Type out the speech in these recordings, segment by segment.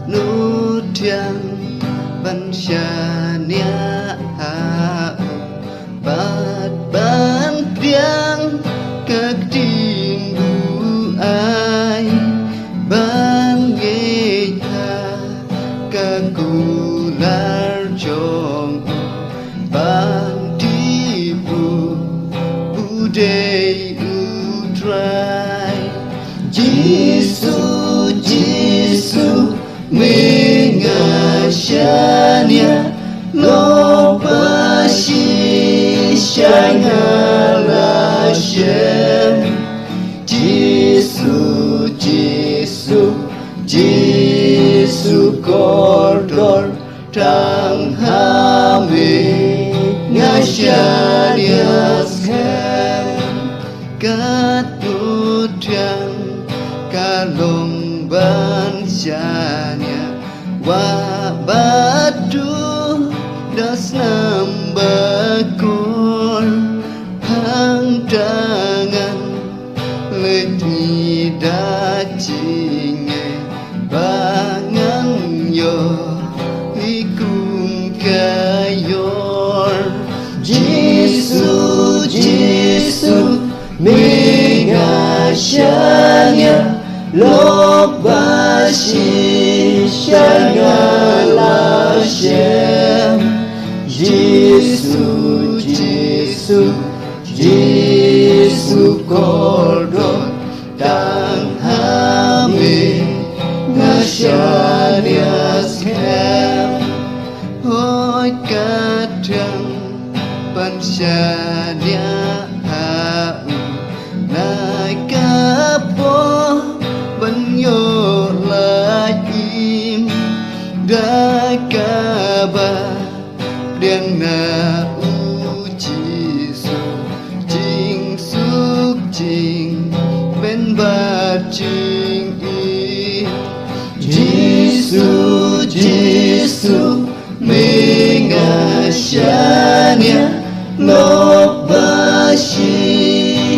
nút thiang ban xa nia bát ban tiang các tim bu ai ban nghe tha các cụ lar chong ban ti bu day u try Jesus Jesus mengasiania lo pasi shangala shem Jesus Jesus Jesus kordor tang hame ngasiania cát nút trăng ca lồng ban janya wa batu das nambakul hang tangan letni dacinge bangan yo ikung kayor Jesus Jesus mengasiania lo pasi shangala shem Jesus Jesus Jesus kordon tang hame ngasiania shem hoi kadang pansania nai kapo banyo laim dai kaba điang na uchi su jing suk jing ben ba jing i Jesus Jesus mengasiania lo pasi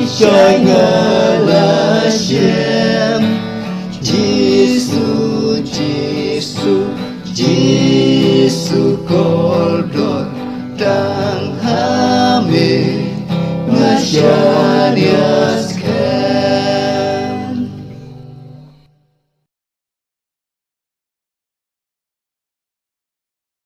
shangala shem Jesus Jesus Jesus ko